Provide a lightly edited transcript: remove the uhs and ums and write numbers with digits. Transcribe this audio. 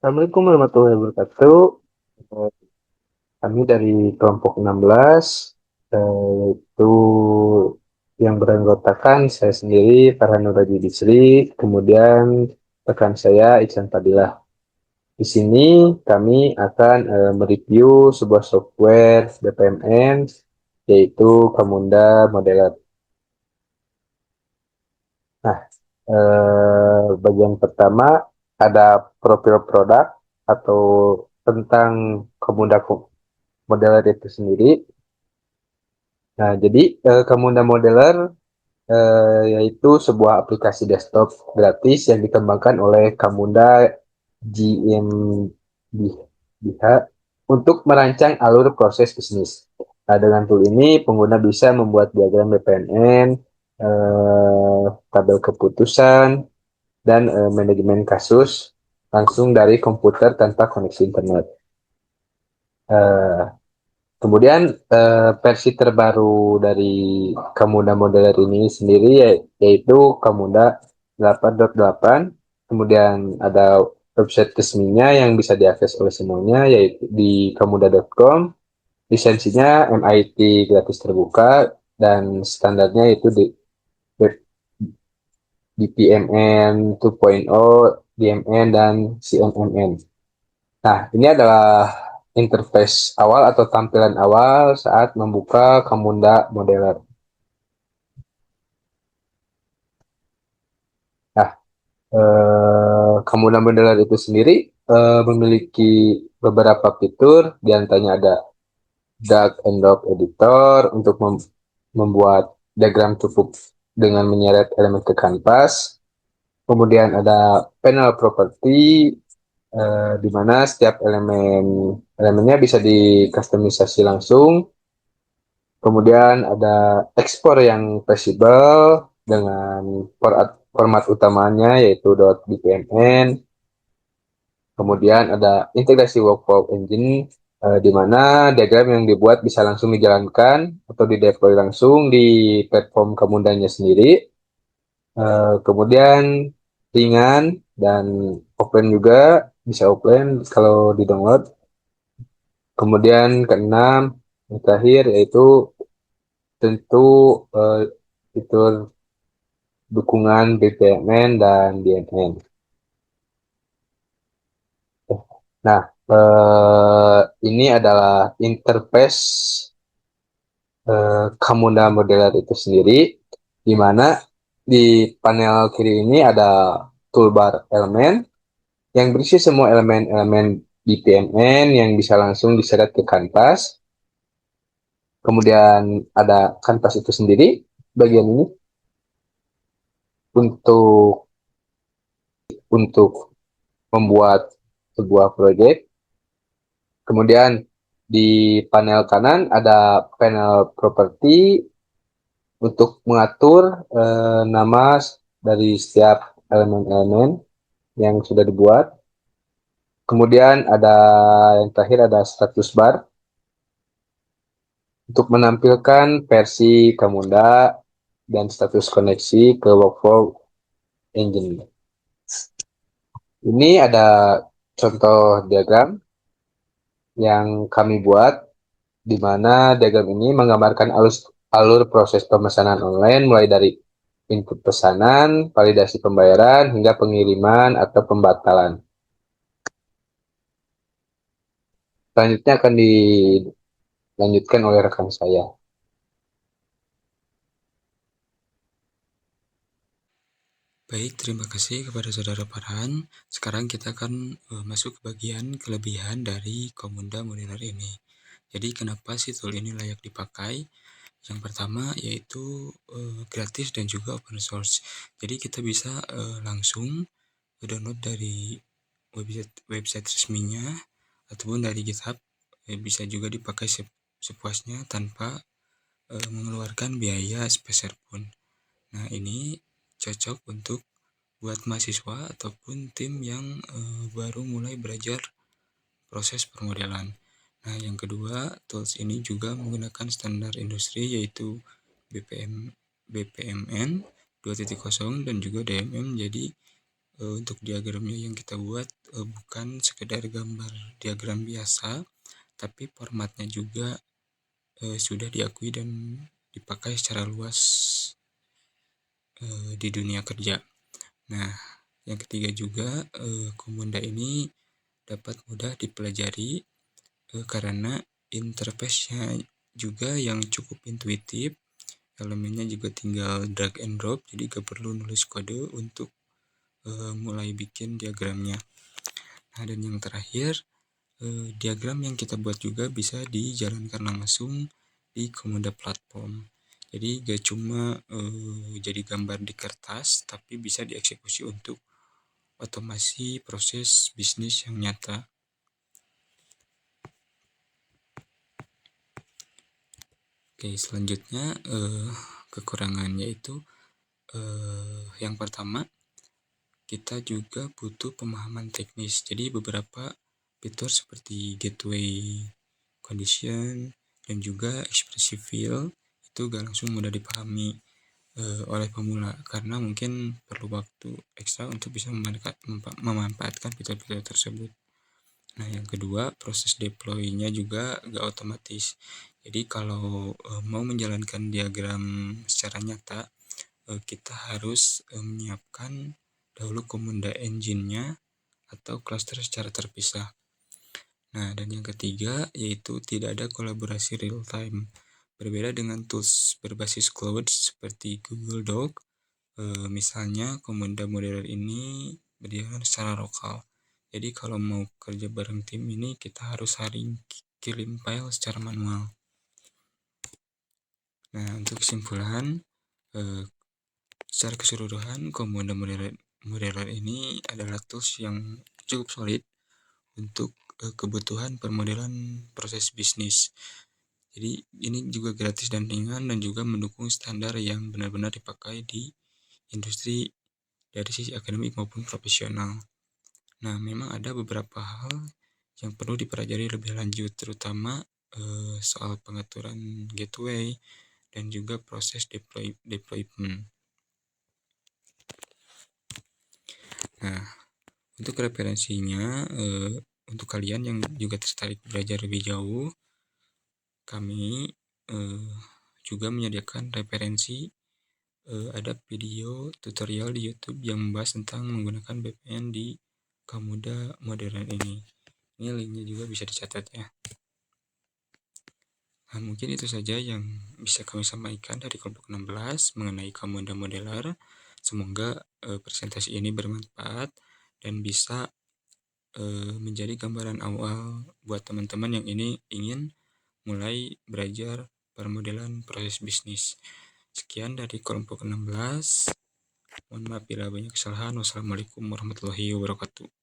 Assalamualaikum warahmatullahi wabarakatuh. Eh, Kami dari kelompok 16, yaitu yang beranggotakan saya sendiri, Farhan Nuradi Bisri, kemudian rekan saya, Iksan Fadilah. Di sini kami akan mereview sebuah software BPMN, yaitu Kamunda Modeler. Nah, bagian pertama ada profil produk atau tentang Kamunda Modeler itu sendiri. Nah, jadi Kamunda Modeler yaitu sebuah aplikasi desktop gratis yang dikembangkan oleh Kamunda GmbH untuk merancang alur proses bisnis. Nah, dengan tool ini pengguna bisa membuat diagram BPMN, tabel keputusan, dan manajemen kasus langsung dari komputer tanpa koneksi internet. Eh, Kemudian versi terbaru dari Kamunda Modeler ini sendiri yaitu Kamunda 8.8. Kemudian ada website resminya yang bisa diakses oleh semuanya yaitu di kamuda.com. Lisensinya MIT gratis terbuka dan standarnya itu di PMN 2.0, DMN, dan CMMN. Nah, ini adalah interface awal atau tampilan awal saat membuka Kamunda Modeler. Nah, Kamunda Modeler itu sendiri memiliki beberapa fitur, di antaranya ada drag and drop editor untuk membuat diagram cukup dengan menyeret elemen ke kanvas. Kemudian ada panel property, di mana setiap elemennya bisa dikustomisasi langsung. Kemudian ada ekspor yang fleksibel dengan format utamanya yaitu .bpmn. Kemudian ada integrasi workflow engine, di mana diagram yang dibuat bisa langsung dijalankan atau dideploy langsung di platform Kamundanya sendiri. Kemudian ringan dan offline juga, bisa offline kalau di download. Kemudian keenam, yang terakhir yaitu tentu eh, fitur dukungan BPMN dan DNN. Nah, ini adalah interface Kamunda Modeler itu sendiri, di mana di panel kiri ini ada toolbar elemen yang berisi semua elemen-elemen BPMN yang bisa langsung diseret ke kanvas. Kemudian ada kanvas itu sendiri, bagian ini untuk membuat sebuah proyek. Kemudian di panel kanan ada panel properti untuk mengatur nama dari setiap elemen-elemen yang sudah dibuat. Kemudian ada yang terakhir ada status bar untuk menampilkan versi Kamunda dan status koneksi ke workflow engine. Ini ada contoh diagram yang kami buat, di mana diagram ini menggambarkan alur proses pemesanan online mulai dari input pesanan, validasi pembayaran, hingga pengiriman atau pembatalan. Selanjutnya akan dilanjutkan oleh rekan saya. Baik, terima kasih kepada Saudara Farhan. Sekarang kita akan masuk ke bagian kelebihan dari Kamunda Modeler ini. Jadi kenapa sih tool ini layak dipakai? Yang pertama yaitu gratis dan juga open source. Jadi kita bisa langsung download dari website resminya ataupun dari GitHub. Bisa juga dipakai sepuasnya tanpa mengeluarkan biaya sepeser pun. Nah, ini cocok untuk buat mahasiswa ataupun tim yang baru mulai belajar proses permodelan. Nah, yang kedua, tools ini juga menggunakan standar industri yaitu BPMN 2.0 dan juga DMM. Jadi untuk diagramnya yang kita buat bukan sekedar gambar diagram biasa, tapi formatnya juga sudah diakui dan dipakai secara luas di dunia kerja. Nah, yang ketiga juga, Komunda ini dapat mudah dipelajari karena interface-nya juga yang cukup intuitif. Elemennya juga tinggal drag and drop, jadi gak perlu nulis kode untuk mulai bikin diagramnya. Nah, dan yang terakhir, diagram yang kita buat juga bisa dijalankan langsung di Komunda platform. Jadi gak cuma jadi gambar di kertas, tapi bisa dieksekusi untuk otomasi proses bisnis yang nyata. Oke, selanjutnya kekurangannya itu yang pertama, kita juga butuh pemahaman teknis. Jadi beberapa fitur seperti gateway condition dan juga expressive field itu gak langsung mudah dipahami oleh pemula karena mungkin perlu waktu ekstra untuk bisa memanfaatkan fitur-fitur tersebut. Nah, yang kedua, proses deploy-nya juga gak otomatis. Jadi kalau mau menjalankan diagram secara nyata, kita harus menyiapkan dahulu Komunda engine-nya atau cluster secara terpisah. Nah, dan yang ketiga yaitu tidak ada kolaborasi real time. Berbeda dengan tools berbasis cloud seperti Google Doc, misalnya Komunda modeler ini berjalan secara lokal. Jadi kalau mau kerja bareng tim ini kita harus saling kirim file secara manual. Nah, untuk kesimpulan, secara keseluruhan Komunda modeler ini adalah tools yang cukup solid untuk kebutuhan permodelan proses bisnis. Jadi ini juga gratis dan ringan dan juga mendukung standar yang benar-benar dipakai di industri dari sisi akademik maupun profesional. Nah, memang ada beberapa hal yang perlu dipelajari lebih lanjut, terutama soal pengaturan gateway dan juga proses deployment. Nah, untuk referensinya, untuk kalian yang juga tertarik belajar lebih jauh, kami juga menyediakan referensi. Ada video tutorial di YouTube yang membahas tentang menggunakan VPN di Komunda modern ini. Ini linknya juga bisa dicatat ya. Nah, mungkin itu saja yang bisa kami sampaikan dari kelompok 16 mengenai Komunda modeler. Semoga presentasi ini bermanfaat dan bisa menjadi gambaran awal buat teman-teman yang ini ingin mulai belajar permodelan proses bisnis. Sekian dari kelompok 16. Mohon maaf bila banyak kesalahan. Wassalamualaikum warahmatullahi wabarakatuh.